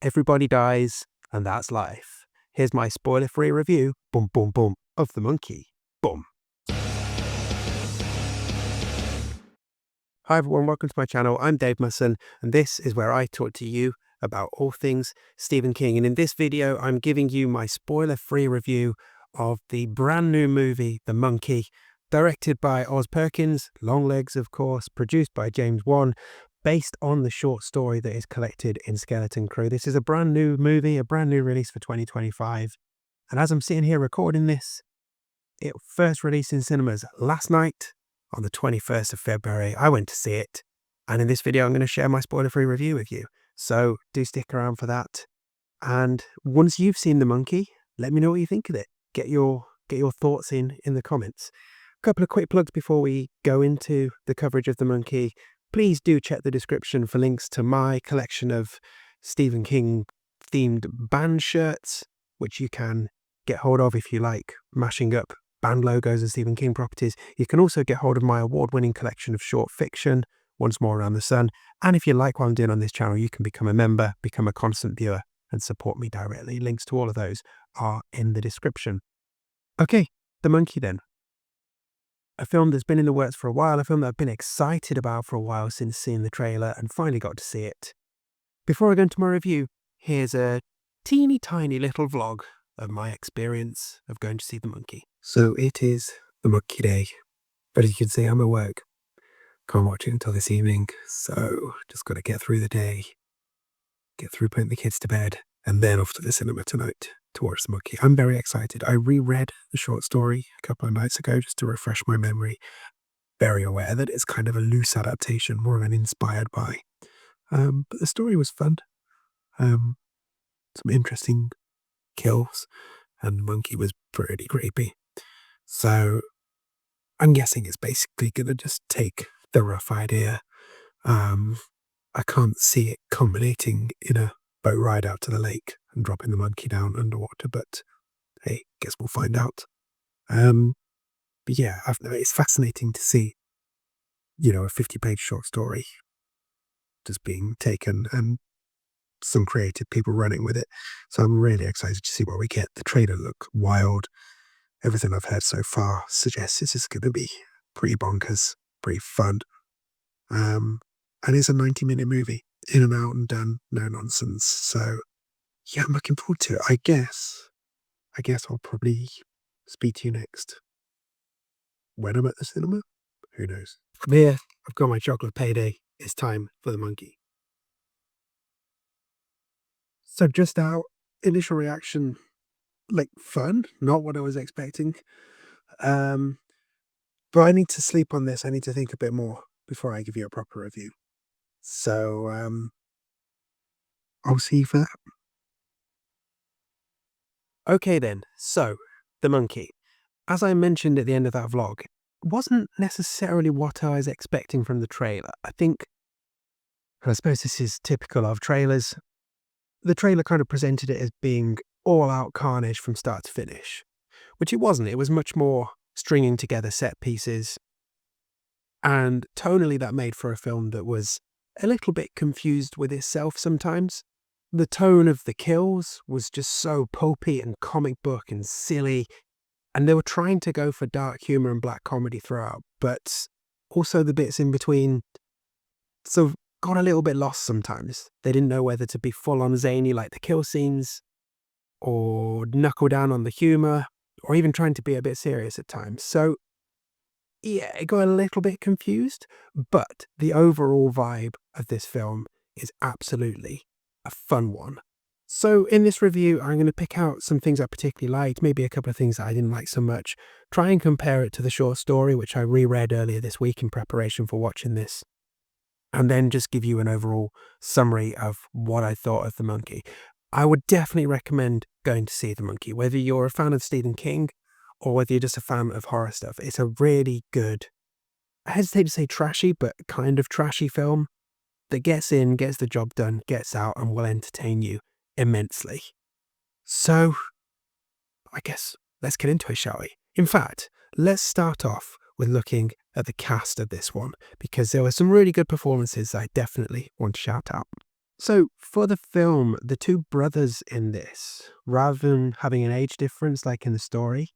Everybody dies, and that's life. Here's my spoiler-free review, boom, boom, boom, of The Monkey. Boom. Hi everyone, welcome to my channel. I'm Dave Musson, and this is where I talk to you about all things Stephen King. And in this video, I'm giving you my spoiler-free review of the brand new movie, The Monkey, directed by Oz Perkins, Longlegs of course, produced by James Wan, based on the short story that is collected in Skeleton Crew. This is a brand new movie, a brand new release for 2025. And as I'm sitting here recording this, it first released in cinemas last night on the 21st of February. I went to see it. And in this video, I'm going to share my spoiler-free review with you. So do stick around for that. And once you've seen The Monkey, let me know what you think of it. Get your thoughts in the comments. A couple of quick plugs before we go into the coverage of The Monkey. Please do check the description for links to my collection of Stephen King themed band shirts, which you can get hold of if you like mashing up band logos and Stephen King properties. You can also get hold of my award-winning collection of short fiction, Once More Around the Sun. And if you like what I'm doing on this channel, you can become a member, become a constant viewer, and support me directly. Links to all of those are in the description. Okay, The Monkey then. A film that's been in the works for a while, a film that I've been excited about for a while since seeing the trailer and finally got to see it. Before I go into my review, here's a teeny tiny little vlog of my experience of going to see The Monkey. So it is The Monkey Day, but as you can see, I'm at work. Can't watch it until this evening, so just got to get through the day, get through putting the kids to bed, and then off to the cinema tonight to watch The Monkey. I'm very excited. I reread the short story a couple of nights ago just to refresh my memory. Very aware that it's kind of a loose adaptation, more of an inspired by. But the story was fun. Some interesting kills, and the monkey was pretty creepy. So I'm guessing it's basically going to just take the rough idea. I can't see it culminating in a boat ride out to the lake and dropping the monkey down underwater, but hey, guess we'll find out. But yeah, it's fascinating to see, a 50-page short story just being taken and some creative people running with it. So I'm really excited to see what we get. The trailer looked wild. Everything I've heard so far suggests this is going to be pretty bonkers, pretty fun. And it's a 90-minute movie, in and out and done, no nonsense. So yeah, I'm looking forward to it. I guess I'll probably speak to you next. When I'm at the cinema? Who knows? From here, I've got my chocolate payday. It's time for The Monkey. So just out, initial reaction, like fun, not what I was expecting. But I need to sleep on this. I need to think a bit more before I give you a proper review. So I'll see you for that. Okay then, so The Monkey. As I mentioned at the end of that vlog, it wasn't necessarily what I was expecting from the trailer. I think, and I suppose this is typical of trailers, the trailer kind of presented it as being all-out carnage from start to finish, which it wasn't. It was much more stringing together set pieces, and tonally that made for a film that was a little bit confused with itself sometimes. The tone of the kills was just so pulpy and comic book and silly, and they were trying to go for dark humor and black comedy throughout, but also the bits in between sort of got a little bit lost sometimes. They didn't know whether to be full-on zany like the kill scenes, or knuckle down on the humor, or even trying to be a bit serious at times. So yeah, it got a little bit confused, but the overall vibe of this film is absolutely a fun one. So in this review, I'm going to pick out some things I particularly liked, maybe a couple of things that I didn't like so much, try and compare it to the short story, which I reread earlier this week in preparation for watching this, and then just give you an overall summary of what I thought of The Monkey. I would definitely recommend going to see The Monkey, whether you're a fan of Stephen King or whether you're just a fan of horror stuff. It's a really good, I hesitate to say trashy, but kind of trashy film that gets in, gets the job done, gets out, and will entertain you immensely. So I guess let's get into it, shall we? In fact, let's start off with looking at the cast of this one, because there were some really good performances I definitely want to shout out. So for the film, the two brothers in this, rather than having an age difference like in the story,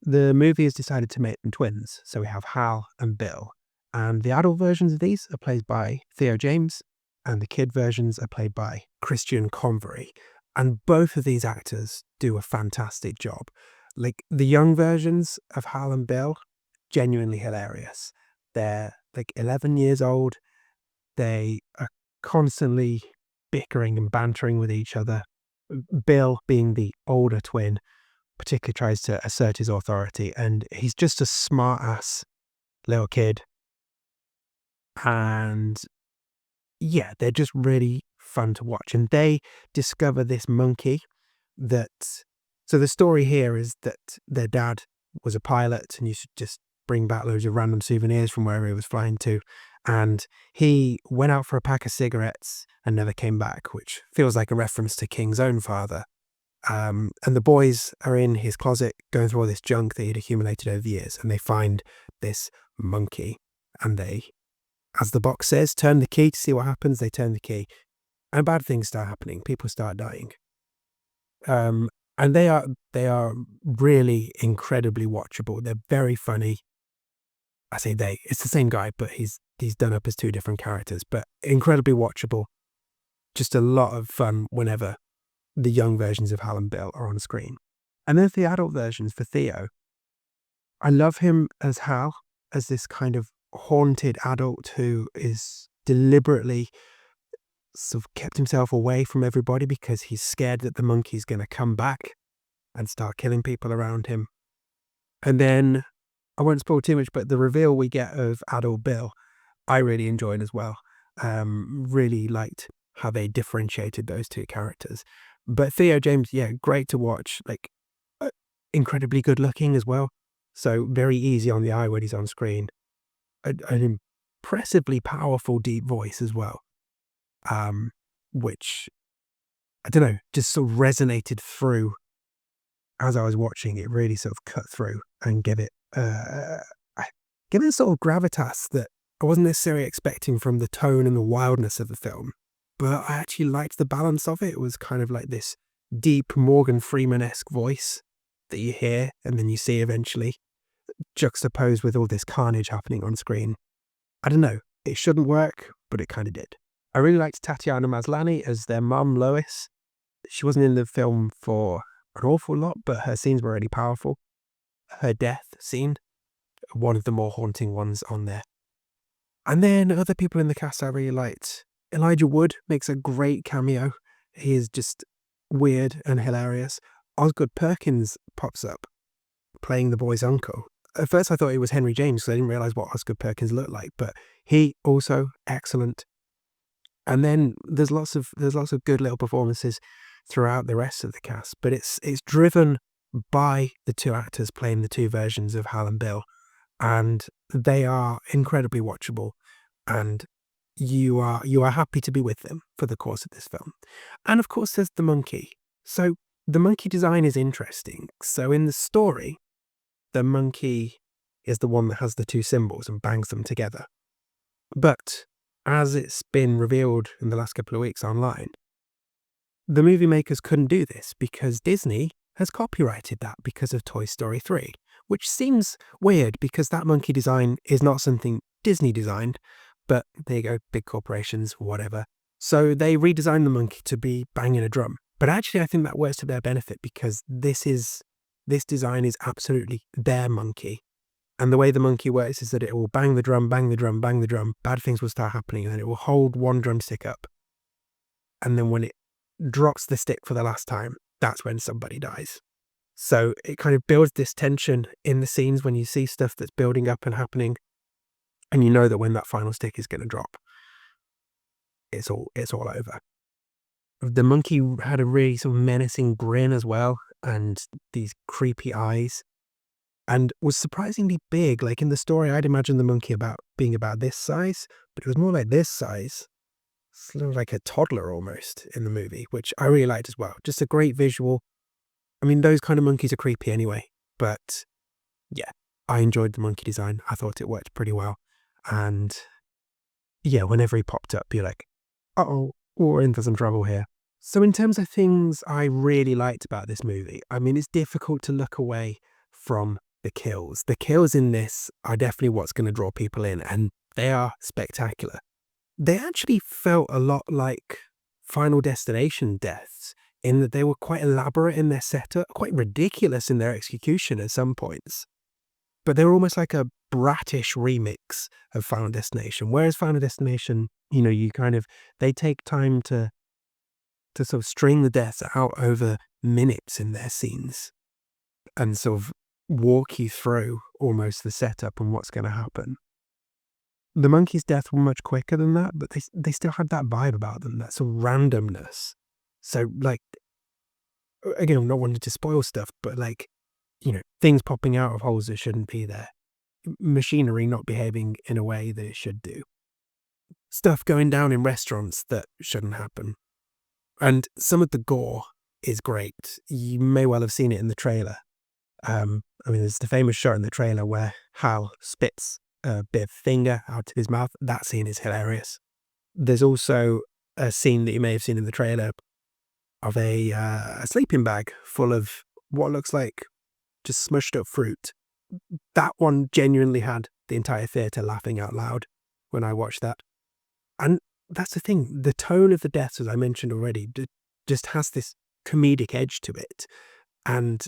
the movie has decided to make them twins. So we have Hal and Bill. And the adult versions of these are played by Theo James, and the kid versions are played by Christian Convery. And both of these actors do a fantastic job. Like the young versions of Hal and Bill, genuinely hilarious. They're like 11 years old. They are constantly bickering and bantering with each other. Bill, being the older twin, particularly tries to assert his authority, and he's just a smart-ass little kid. And yeah, they're just really fun to watch. And they discover this monkey that... So the story here is that their dad was a pilot and used to just bring back loads of random souvenirs from wherever he was flying to. And he went out for a pack of cigarettes and never came back, which feels like a reference to King's own father. And the boys are in his closet going through all this junk that he'd accumulated over the years, and they find this monkey. And they, as the box says, turn the key to see what happens. They turn the key, and bad things start happening. People start dying. And they are really incredibly watchable. They're very funny. I say they. It's the same guy, but he's done up as two different characters. But incredibly watchable. Just a lot of fun whenever the young versions of Hal and Bill are on screen. And then the adult versions for Theo. I love him as Hal, as this kind of haunted adult who is deliberately sort of kept himself away from everybody because he's scared that the monkey's going to come back and start killing people around him. And then, I won't spoil too much, but the reveal we get of adult Bill, I really enjoyed as well. Really liked how they differentiated those two characters. But Theo James, yeah, great to watch. Like, incredibly good looking as well. So very easy on the eye when he's on screen. An impressively powerful, deep voice as well. Which, I don't know, just sort of resonated through as I was watching. It really sort of cut through and give it a sort of gravitas that I wasn't necessarily expecting from the tone and the wildness of the film. But I actually liked the balance of it. It was kind of like this deep Morgan Freeman-esque voice that you hear and then you see eventually, juxtaposed with all this carnage happening on screen. I don't know, it shouldn't work, but it kind of did. I really liked Tatiana Maslany as their mum, Lois. She wasn't in the film for an awful lot, but her scenes were really powerful. Her death scene, one of the more haunting ones on there. And then other people in the cast I really liked. Elijah Wood makes a great cameo. He is just weird and hilarious. Osgood Perkins pops up, playing the boy's uncle. At first I thought it was Henry James because I didn't realise what Osgood Perkins looked like, but he also excellent. And then there's lots of good little performances throughout the rest of the cast, but it's driven by the two actors playing the two versions of Hal and Bill, and they are incredibly watchable, and you are happy to be with them for the course of this film. And of course there's the monkey. So the monkey design is interesting. So in the story, the monkey is the one that has the two symbols and bangs them together. But as it's been revealed in the last couple of weeks online, the movie makers couldn't do this because Disney has copyrighted that because of Toy Story 3, which seems weird because that monkey design is not something Disney designed, but there you go, big corporations, whatever. So they redesigned the monkey to be banging a drum. But actually I think that works to their benefit because this design is absolutely their monkey. And the way the monkey works is that it will bang the drum, bang the drum, bang the drum, bad things will start happening, and then it will hold one drumstick up. And then when it drops the stick for the last time, that's when somebody dies. So it kind of builds this tension in the scenes when you see stuff that's building up and happening, and you know that when that final stick is going to drop, it's all over. The monkey had a really sort of menacing grin as well, and these creepy eyes, and was surprisingly big. Like in the story, I'd imagine the monkey being about this size, but it was more like this size. Sort of like a toddler almost in the movie, which I really liked as well. Just a great visual. I mean, those kind of monkeys are creepy anyway, but yeah, I enjoyed the monkey design. I thought it worked pretty well. And yeah, whenever he popped up, you're like, uh-oh, we're into some trouble here. So in terms of things I really liked about this movie, I mean, it's difficult to look away from the kills. The kills in this are definitely what's going to draw people in, and they are spectacular. They actually felt a lot like Final Destination deaths in that they were quite elaborate in their setup, quite ridiculous in their execution at some points. But they were almost like a brattish remix of Final Destination. Whereas Final Destination, you know, they take time to sort of string the deaths out over minutes in their scenes and sort of walk you through almost the setup and what's going to happen. The monkey's death were much quicker than that, but they still had that vibe about them, that sort of randomness. So, like, again, I'm not wanting to spoil stuff, but like, you know, things popping out of holes that shouldn't be there. Machinery not behaving in a way that it should do. Stuff going down in restaurants that shouldn't happen. And some of the gore is great. You may well have seen it in the trailer. I mean, there's the famous shot in the trailer where Hal spits a bit of finger out of his mouth. That scene is hilarious. There's also a scene that you may have seen in the trailer of a sleeping bag full of what looks like just smushed up fruit. That one genuinely had the entire theatre laughing out loud when I watched that. And that's the thing, the tone of the deaths, as I mentioned already, just has this comedic edge to it. And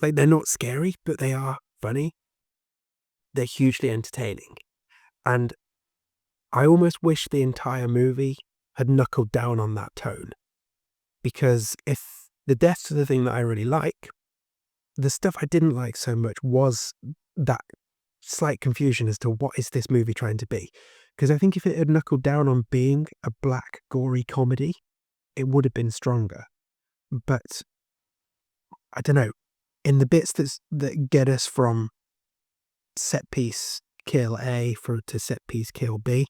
like, they're not scary, but they are funny. They're hugely entertaining. And I almost wish the entire movie had knuckled down on that tone. Because if the deaths are the thing that I really like, the stuff I didn't like so much was that slight confusion as to what is this movie trying to be. Because I think if it had knuckled down on being a black, gory comedy, it would have been stronger. But I don't know, in the bits that get us from set piece kill A to set piece kill B,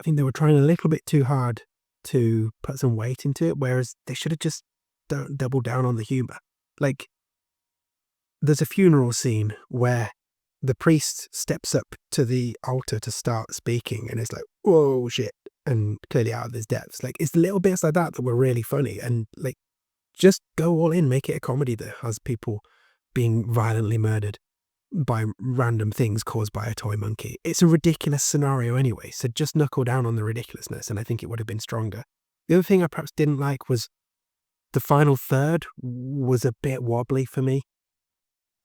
I think they were trying a little bit too hard to put some weight into it, whereas they should have just doubled down on the humour. Like, there's a funeral scene where the priest steps up to the altar to start speaking and it's like, whoa, shit, and clearly out of his depths. Like, it's little bits like that were really funny, and like, just go all in, make it a comedy that has people being violently murdered by random things caused by a toy monkey. It's a ridiculous scenario anyway, so just knuckle down on the ridiculousness and I think it would have been stronger. The other thing I perhaps didn't like was the final third was a bit wobbly for me.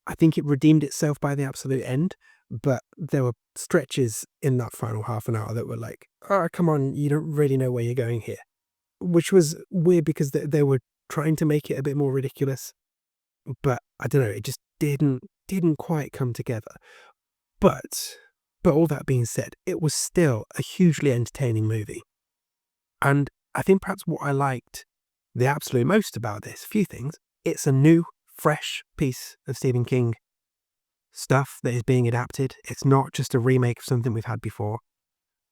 I think it redeemed itself by the absolute end, but there were stretches in that final half an hour that were like, oh, come on, you don't really know where you're going here. Which was weird because they were trying to make it a bit more ridiculous. But I don't know, it just didn't quite come together. But all that being said, it was still a hugely entertaining movie. And I think perhaps what I liked the absolute most about this, a few things, it's a new, fresh piece of Stephen King stuff that is being adapted. It's not just a remake of something we've had before.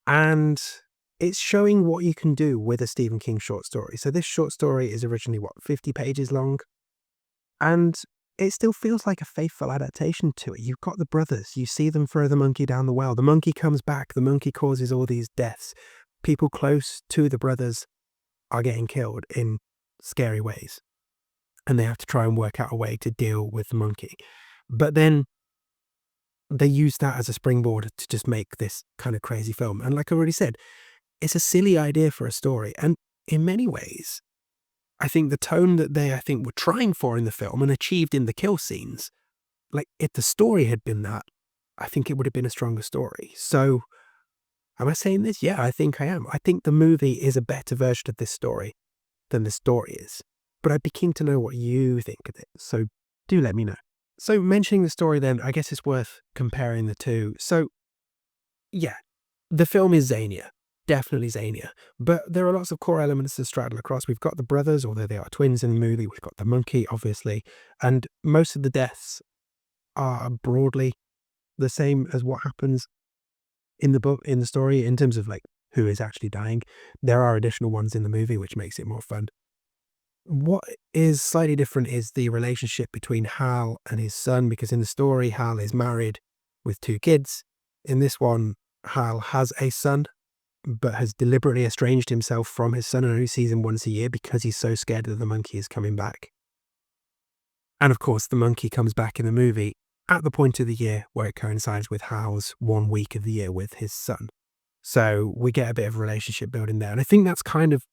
And it's showing what you can do with a Stephen King short story. So this short story is originally, 50 pages long? And it still feels like a faithful adaptation to it. You've got the brothers. You see them throw the monkey down the well. The monkey comes back. The monkey causes all these deaths. People close to the brothers are getting killed in scary ways. And they have to try and work out a way to deal with the monkey. But then they use that as a springboard to just make this kind of crazy film. And like I already said, it's a silly idea for a story. And in many ways, I think the tone that they, were trying for in the film and achieved in the kill scenes, like, if the story had been that, I think it would have been a stronger story. So, am I saying this? Yeah, I think I am. I think the movie is a better version of this story than the story is. But I'd be keen to know what you think of it. So, do let me know. So, mentioning the story then, I guess it's worth comparing the two. So, yeah, the film is zanier. Definitely zanier. But there are lots of core elements to straddle across. We've got the brothers, although they are twins in the movie. We've got the monkey, obviously. And most of the deaths are broadly the same as what happens in the book, in the story, in terms of like who is actually dying. There are additional ones in the movie, which makes it more fun. What is slightly different is the relationship between Hal and his son, because in the story, Hal is married with 2 kids. In this one, Hal has a son, but has deliberately estranged himself from his son and only sees him once a year because he's so scared that the monkey is coming back. And of course, the monkey comes back in the movie at the point of the year where it coincides with Hal's 1 week of the year with his son. So we get a bit of relationship building there. And I think that's kind of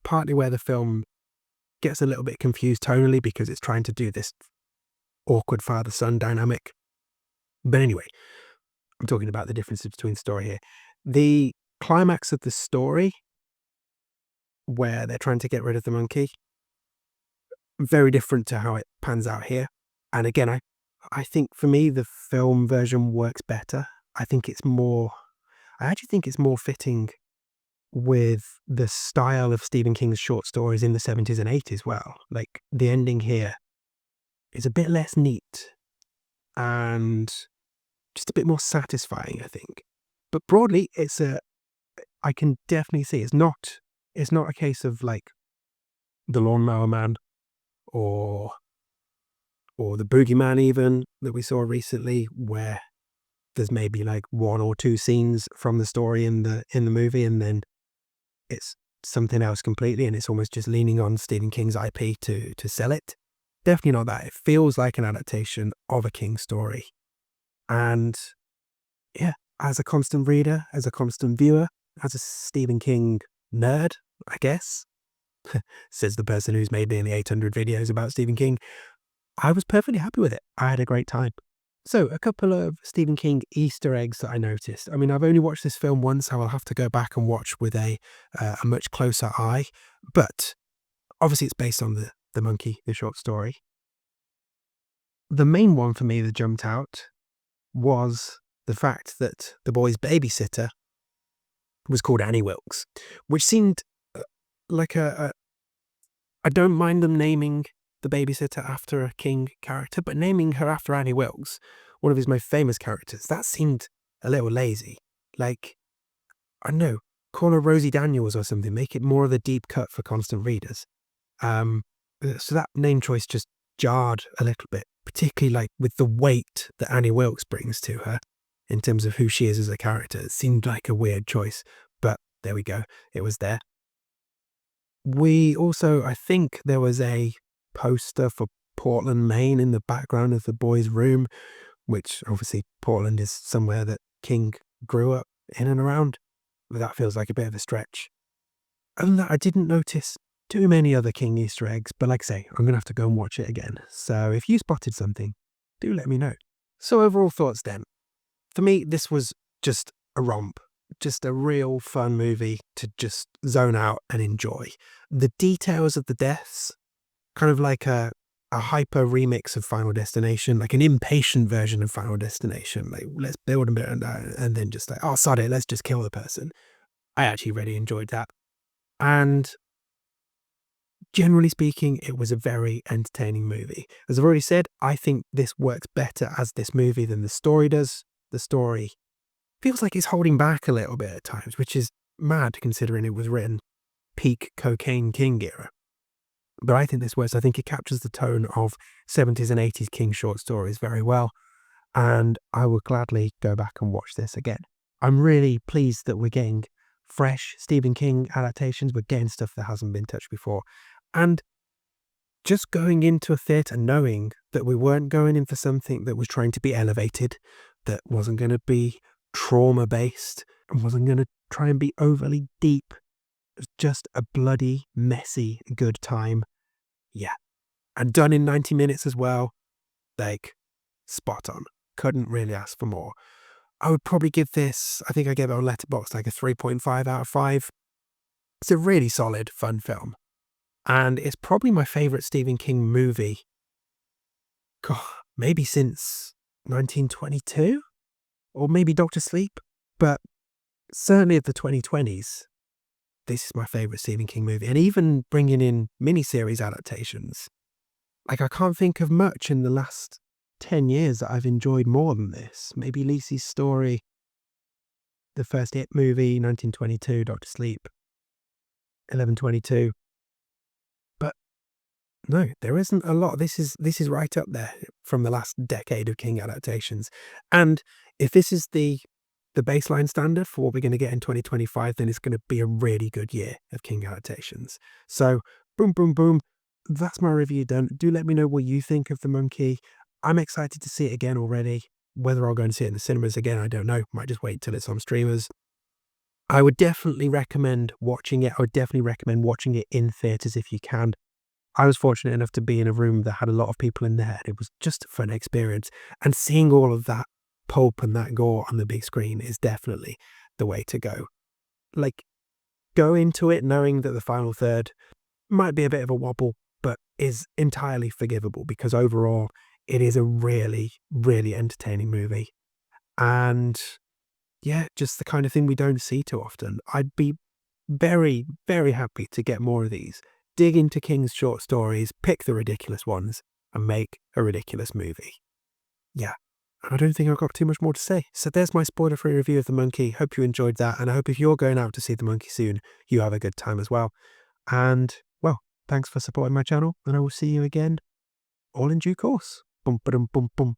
partly where the film gets a little bit confused tonally, because it's trying to do this awkward father-son dynamic. But anyway, I'm talking about the differences between the story here. The climax of the story, where they're trying to get rid of the monkey, very different to how it pans out here. And again, I think for me, the film version works better. I actually think it's more fitting with the style of Stephen King's short stories in the 70s and 80s. Well, like the ending here is a bit less neat and just a bit more satisfying, I think. But broadly, I can definitely see it's not a case of like The Lawnmower Man or The Boogeyman even that we saw recently, where there's maybe like 1 or 2 scenes from the story in the movie, and then it's something else completely, and it's almost just leaning on Stephen King's IP to sell it. Definitely not that. It feels like an adaptation of a King story. And yeah, as a constant reader, as a constant viewer, as a Stephen King nerd, I guess, says the person who's made nearly 800 videos about Stephen King, I was perfectly happy with it. I had a great time. So, a couple of Stephen King Easter eggs that I noticed. I mean, I've only watched this film once, so I'll have to go back and watch with a much closer eye. But obviously, it's based on the monkey, the short story. The main one for me that jumped out was the fact that the boy's babysitter was called Annie Wilkes, which seemed like I don't mind them naming the babysitter after a King character, but naming her after Annie Wilkes, one of his most famous characters, that seemed a little lazy. Like, I don't know, call her Rosie Daniels or something, make it more of a deep cut for constant readers. So that name choice just jarred a little bit, particularly like with the weight that Annie Wilkes brings to her in terms of who she is as a character. It seemed like a weird choice, but there we go. It was there. We also, I think there was a poster for Portland, Maine in the background of the boy's room, which obviously Portland is somewhere that King grew up in and around, but that feels like a bit of a stretch. Other than that, I didn't notice too many other King Easter eggs, but like I say, I'm going to have to go and watch it again. So if you spotted something, do let me know. So overall thoughts then. For me, this was just a romp. Just a real fun movie to just zone out and enjoy. The details of the deaths, kind of like a hyper remix of Final Destination, like an impatient version of Final Destination. Like, let's build a bit and then just like, oh, sod it, let's just kill the person. I actually really enjoyed that. And generally speaking, it was a very entertaining movie. As I've already said, I think this works better as this movie than the story does. The story feels like it's holding back a little bit at times, which is mad considering it was written peak cocaine King era. But I think this works. I think it captures the tone of 70s and 80s King short stories very well, and I would gladly go back and watch this again. I'm really pleased that we're getting fresh Stephen King adaptations. We're getting stuff that hasn't been touched before. And just going into a theatre knowing that we weren't going in for something that was trying to be elevated, that wasn't going to be trauma-based, and wasn't going to try and be overly deep. It was just a bloody, messy, good time. Yeah. And done in 90 minutes as well. Like, spot on. Couldn't really ask for more. I would probably give this, I think I gave it on Letterboxd like a 3.5 out of 5. It's a really solid, fun film. And it's probably my favourite Stephen King movie. God, maybe since 1922? Or maybe Dr. Sleep? But certainly of the 2020s, this is my favourite Stephen King movie. And even bringing in miniseries adaptations, like I can't think of much in the last 10 years that I've enjoyed more than this. Maybe Lisey's Story, the first It movie, 1922, Dr. Sleep, 11/22. But no, there isn't a lot. This is right up there from the last decade of King adaptations. And if this is the the baseline standard for what we're going to get in 2025, then it's going to be a really good year of King adaptations. So, boom, boom, boom. That's my review done. Do let me know what you think of The Monkey. I'm excited to see it again already. Whether I'll go and see it in the cinemas again, I don't know. Might just wait till it's on streamers. I would definitely recommend watching it. I would definitely recommend watching it in theatres if you can. I was fortunate enough to be in a room that had a lot of people in there. It was just a fun experience. And seeing all of that pulp and that gore on the big screen is definitely the way to go. Like, go into it knowing that the final third might be a bit of a wobble, but is entirely forgivable because overall it is a really, really entertaining movie. And yeah, just the kind of thing we don't see too often. I'd be very, very happy to get more of these. Dig into King's short stories, pick the ridiculous ones, and make a ridiculous movie. Yeah, I don't think I've got too much more to say. So there's my spoiler-free review of The Monkey. Hope you enjoyed that, and I hope if you're going out to see The Monkey soon, you have a good time as well. And, well, thanks for supporting my channel, and I will see you again, all in due course. Bum, ba-dum, bum, bum.